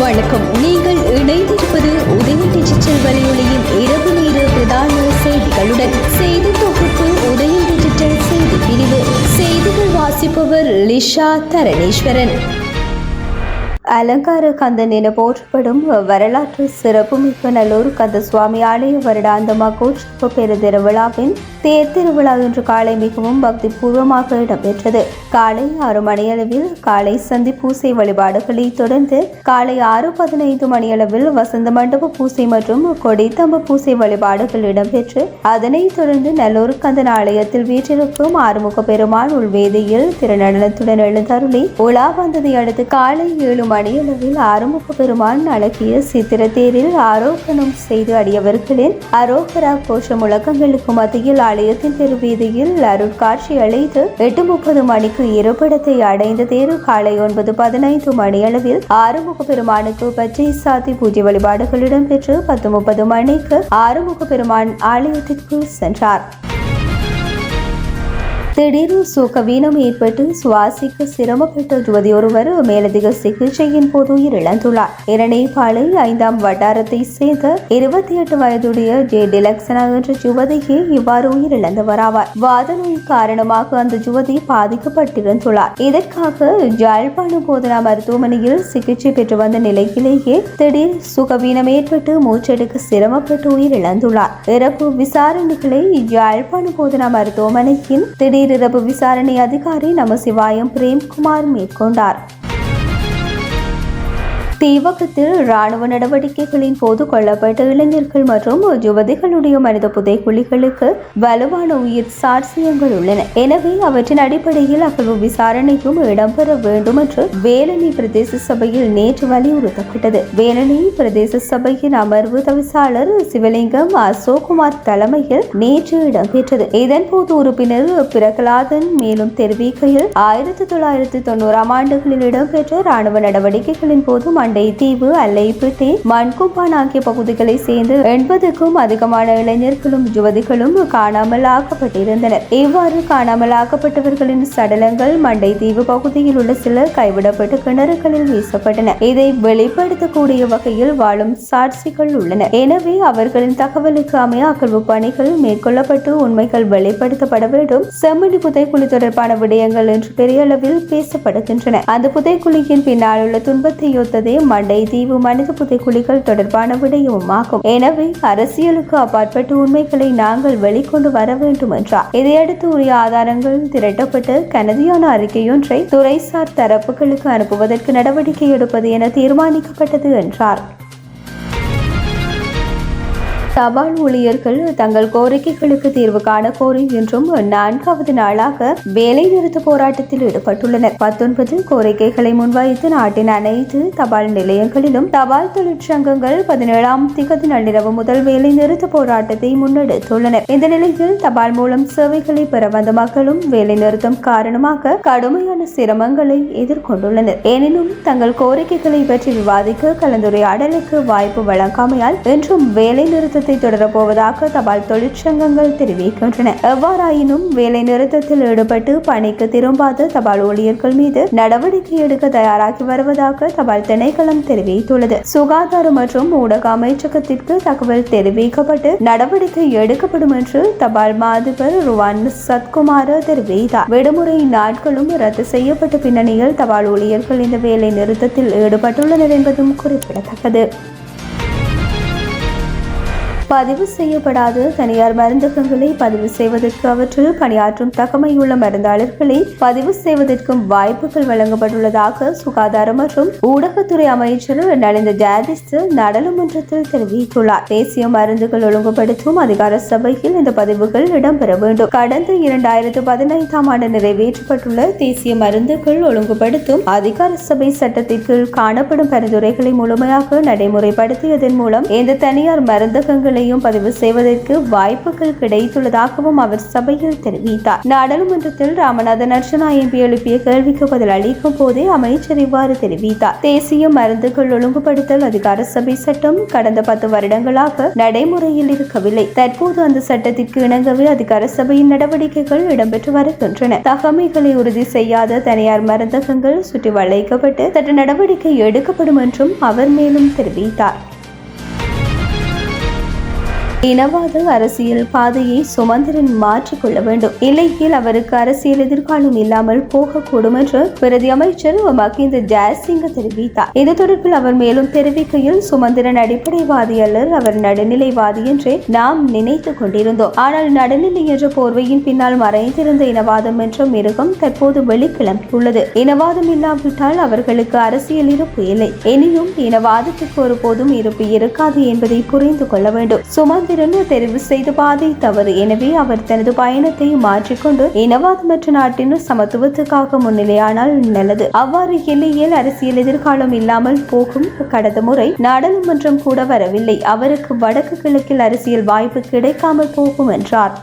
வணக்கம். நீங்கள் இணைந்திருப்பது உதய டிஜிட்டல் வலையொலியின் இரவு நேர பிரதான செய்திகளுடன். செய்தி தொகுப்பு உதய டிஜிட்டல் செய்தி பிரிவு. செய்திகள் வாசிப்பவர் லிஷா தரணேஸ்வரன். அலங்கார கந்தன் என போற்றப்படும் வரலாற்று சிறப்புமிக்க நல்லூர் கந்த சுவாமி ஆலய வருடாந்த மகோற்சவ பெருந்திர விழாவின் தேர் திருவிழா இன்று காலை மிகவும் பக்தி பூர்வமாக இடம்பெற்றது. காலை 6 மணியளவில் காலை சந்தி பூசை வழிபாடுகளை தொடர்ந்து காலை 6:15 மணியளவில் வசந்த மண்டப பூசை மற்றும் கொடித்தம்பு பூசை வழிபாடுகள் இடம்பெற்று அதனைத் தொடர்ந்து நல்லூர் கந்தன் ஆலயத்தில் வீற்றிருக்கும் ஆறுமுக பெருமாள் உள்வேதியில் திருநடனத்துடன் எழுந்தருளி உலா வந்ததை அடுத்து காலை 7 மணியளவில் ஆறுமுக பெருமான் அழகிய சித்திர தேரில் ஆரோகணம் செய்து அடியவர்களின் அரோகரா கோஷ முழக்கங்களுக்கு மத்தியில் ஆலயத்தின் பெருவீதியில் அருட்காட்சி அளித்து 8:30 மணிக்கு இருப்பிடத்தை அடைந்த தேர் காலை 9:15 மணியளவில் ஆறுமுக பெருமானுக்கு பச்சை சாத்தி பூஜை வழிபாடுகள் இடம்பெற்று 10:30 மணிக்கு ஆறுமுக பெருமான் ஆலயத்திற்கு சென்றார். திடீர் சுகவீனம் ஏற்பட்டு சுவாசிக்க சிரமப்பட்ட யுவதி ஒருவர் மேலதிக சிகிச்சையின் போது உயிரிழந்துள்ளார். இரணைப்பாளை 5ஆம் வட்டாரத்தை சேர்ந்த 28 வயதுடைய ஜே டிலக்சனா என்ற யுவதிக்கு இவ்வாறு உயிரிழந்தவராவார். வாத நோய் காரணமாக அந்த யுவதி பாதிக்கப்பட்டிருந்துள்ளார். இதற்காக யாழ்ப்பாணம் போதனா மருத்துவமனையில் சிகிச்சை பெற்று வந்த நிலையிலேயே திடீர் சுகவீனம் ஏற்பட்டு மூச்செடுக்க சிரமப்பட்டு உயிரிழந்துள்ளார். இறப்பு விசாரணைகளை யாழ்ப்பாணம் போதனா மருத்துவமனையின் திடீர் இரவு விசாரணை அதிகாரி நமசிவாயம் பிரேம்குமார் மேற்கொண்டார். தீவகத்தில் ராணுவ நடவடிக்கைகளின் போது கொல்லப்பட்ட இளைஞர்கள் மற்றும் யுவதிகளுடைய மனித புதைக்குழிகளுக்கு வலுவான உயிர் சாட்சியங்கள் உள்ளன. எனவே அவற்றின் அடிப்படையில் அகழ்வு விசாரணையும் இடம்பெற வேண்டும் என்று வேலணி பிரதேச சபையில் நேற்று வலியுறுத்தப்பட்டது. வேலணி பிரதேச சபையின் அமர்வு தவிசாளர் சிவலிங்கம் அசோக்குமார் தலைமையில் நேற்று இடம்பெற்றது. இதன்போது உறுப்பினர் பிரகலாதன் மேலும் தெரிவிக்கையில் 1990ஆம் ஆண்டுகளில் இடம்பெற்ற ராணுவ நடவடிக்கைகளின் போது மண்டை தீவு, அல்லைப்பட்டி, மண்குப்பான் ஆகிய பகுதிகளை சேர்ந்து 80க்கும் அதிகமான இளைஞர்களும் யுவதிகளும் காணாமல் ஆக்கப்பட்டிருந்தனர். இவ்வாறு காணாமல் ஆக்கப்பட்டவர்களின் சடலங்கள் மண்டை தீவு பகுதியில் உள்ள சில கைவிடப்பட்ட கிணறுகளில் வீசப்பட்டன. இதை வெளிப்படுத்தக்கூடிய வகையில் வாழும் சாட்சிகள் உள்ளன. எனவே அவர்களின் தகவலுக்கு அமைய அகழ்வு பணிகள் மேற்கொள்ளப்பட்டு உண்மைகள் வெளிப்படுத்தப்பட வேண்டும். செம்மணி புதைக்குழி தொடர்பான விடயங்கள் என்று பெரிய அளவில் பேசப்படுகின்றன. அந்த புதைக்குழியின் பின்னால் உள்ள துன்பத்தை ஒத்ததே மண்டை தீவு மனித புதைக்குழிகள் தொடர்பான விடயமும் ஆகும். எனவே அரசியலுக்கு அப்பாற்பட்டு உண்மைகளை நாங்கள் வெளிக்கொண்டு வர வேண்டும் என்றார். இதையடுத்து உரிய ஆதாரங்கள் திரட்டப்பட்டு கனதியான அறிக்கையொன்றை துறைசார் தரப்புகளுக்கு அனுப்புவதற்கு நடவடிக்கை எடுப்பது என தீர்மானிக்கப்பட்டது என்றார். தபால் ஊழியர்கள் தங்கள் கோரிக்கைகளுக்கு தீர்வு காண கோரி இன்றும் 4வது நாளாக வேலை நிறுத்த போராட்டத்தில் ஈடுபட்டுள்ளனர். 19 கோரிக்கைகளை முன்வைத்து நாட்டின் அனைத்து தபால் நிலையங்களிலும் தபால் தொழிற்சங்கங்கள் 17ஆம் திகதி நள்ளிரவு முதல் வேலை நிறுத்த போராட்டத்தை முன்னெடுத்துள்ளனர். இந்த நிலையில் தபால் மூலம் சேவைகளை பெற வந்த மக்களும் வேலை நிறுத்தம் காரணமாக கடுமையான சிரமங்களை எதிர்கொண்டுள்ளனர். எனினும் தங்கள் கோரிக்கைகளை பற்றி விவாதிக்க கலந்துரையாடலுக்கு வாய்ப்பு வழங்காமையால் இன்றும் வேலை நிறுத்த தொடரப்போவதாக தபால் தொழிற்சங்கங்கள் தெரிவிக்கின்றன. எவ்வாறாயினும் வேலை நிறுத்தத்தில் ஈடுபட்டு பணிக்கு திரும்பாத தபால் ஊழியர்கள் மீது நடவடிக்கை எடுக்க தயாராகி வருவதாக தபால் திணைக்களம் தெரிவித்துள்ளது. சுகாதார மற்றும் ஊடக அமைச்சகத்திற்கு தகவல் தெரிவிக்கப்பட்டு நடவடிக்கை எடுக்கப்படும் என்று தபால் மாதிபர் ருவான் சத்குமார தெரிவித்தார். விடுமுறை நாட்களும் ரத்து செய்யப்பட்ட பின்னணியில் தபால் ஊழியர்கள் இந்த வேலை நிறுத்தத்தில் ஈடுபட்டுள்ளனர் என்பதும் குறிப்பிடத்தக்கது. பதிவு செய்யப்படாத தனியார் மருந்தகங்களை பதிவு செய்வதற்கு அவற்றில் பணியாற்றும் தகமையுள்ள மருந்தாளர்களை பதிவு செய்வதற்கும் வாய்ப்புகள் வழங்கப்பட்டுள்ளதாக சுகாதார மற்றும் ஊடகத்துறை அமைச்சர் நலிந்த ஜாதிஸ் நாடாளுமன்றத்தில் தெரிவித்துள்ளார். தேசிய மருந்துகள் ஒழுங்குபடுத்தும் அதிகார சபையில் இந்த பதிவுகள் இடம்பெற வேண்டும். கடந்த 2015ஆம் ஆண்டு நிறைவேற்றப்பட்டுள்ள தேசிய மருந்துகள் ஒழுங்குபடுத்தும் அதிகார சபை சட்டத்திற்கு காணப்படும் பரிந்துரைகளை முழுமையாக நடைமுறைப்படுத்தியதன் மூலம் இந்த தனியார் மருந்தகங்களை குற்றங்களையும் பதிவு செய்வதற்கு வாய்ப்புகள் கிடைத்துள்ளதாகவும் அவர் சபையில் தெரிவித்தார். நாடாளுமன்றத்தில் ராமநாதன் அர்ச்சனா எம்பி எழுப்பிய கேள்விக்கு பதில் அளிக்கும் போதே அமைச்சர் இவ்வாறு தெரிவித்தார். தேசிய மருந்துகள் ஒழுங்குபடுத்தல் அதிகார சபை சட்டம் கடந்த 10 வருடங்களாக நடைமுறையில் இருக்கவில்லை. தற்போது அந்த சட்டத்திற்கு இணங்கவே அதிகார சபையின் நடவடிக்கைகள் இடம்பெற்று வருகின்றன. தகமைகளை உறுதி செய்யாத தனியார் மருந்தகங்கள் சுற்றி வளைக்கப்பட்டு சட்ட நடவடிக்கை எடுக்கப்படும் என்றும் அவர் மேலும் தெரிவித்தார். இனவாத அரசியல் பாதையை சுமந்திரன் மாற்றிக்கொள்ள வேண்டும், இல்லையில் அவருக்கு அரசியல் எதிர்காலம் இல்லாமல் போகக்கூடும் என்று பிரதி அமைச்சர் மகிந்த ஜெயசிங்க தெரிவித்தார். இது தொடர்பில் அவர் மேலும் தெரிவிக்கையில், சுமந்திரன் அடிப்படைவாதி அல்லர், அவர் நடுநிலைவாதி என்றே நாம் நினைத்துக் கொண்டிருந்தோம். ஆனால் நடுநிலை என்ற போர்வையின் பின்னால் மறைந்திருந்த இனவாதம் என்ற மிருகம் தற்போது வெளிக்கிளம்பியுள்ளது. இனவாதம் இல்லாவிட்டால் அவர்களுக்கு அரசியல் இருப்பு இல்லை. இனியும் இனவாதத்துக்கு ஒருபோதும் இருப்பு இருக்காது என்பதை புரிந்து கொள்ள வேண்டும். சுமந்திரன் தெரிவு செய்த பாதை தவறு. எனவே அவர் தனது பயணத்தை மாற்றிக்கொண்டு இனவாதமற்ற நாட்டின் சமத்துவத்துக்காக முன்னிலையானால் நல்லது. அவ்வாறு இல்லையேல் அரசியல் எதிர்காலம் இல்லாமல் போகும். கடந்த முறை நாடாளுமன்றம் கூட வரவில்லை. அவருக்கு வடக்கு கிழக்கில் அரசியல் வாய்ப்பு கிடைக்காமல் போகும் என்றார்.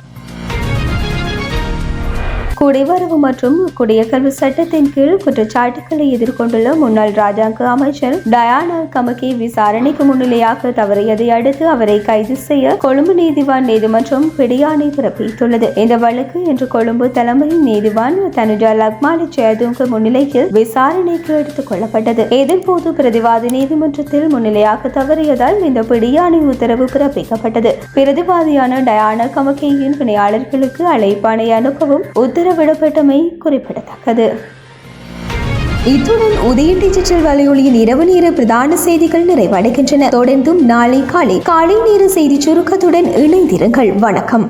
குடிவரவு மற்றும் குடியகல்வு சட்டத்தின் கீழ் குற்றச்சாட்டுகளை எதிர்கொண்டுள்ள முன்னாள் ராஜாங்க அமைச்சர் டயானா கமகே விசாரணைக்கு முன்னிலையாக தவறியதை அடுத்து அவரை கைது செய்ய கொழும்பு நீதிவான் நீதிமன்றம் பிடியாணை பிறப்பித்துள்ளது. இந்த வழக்கு இன்று கொழும்பு தலைமை நீதிவான் தனுஜா லக்மாலி ஜெயதுங்க முன்னிலையில் விசாரணைக்கு எடுத்துக் கொள்ளப்பட்டது. இதன்போது பிரதிவாதி நீதிமன்றத்தில் முன்னிலையாக தவறியதால் இந்த பிடியாணை உத்தரவு பிறப்பிக்கப்பட்டது. பிரதிவாதியான டயானா கமகேயின் பிணையாளர்களுக்கு அழைப்பாணை அனுப்பவும் விடப்பட்டமை குறிப்பிடத்தக்கது. இத்துடன் உதயம் டிஜிட்டல் வலையொலியின் இரவு நேர பிரதான செய்திகள் நிறைவடைகின்றன. தொடர்ந்தும் நாளை காலை நேர செய்தி சுருக்கத்துடன் இணைந்திருங்கள். வணக்கம்.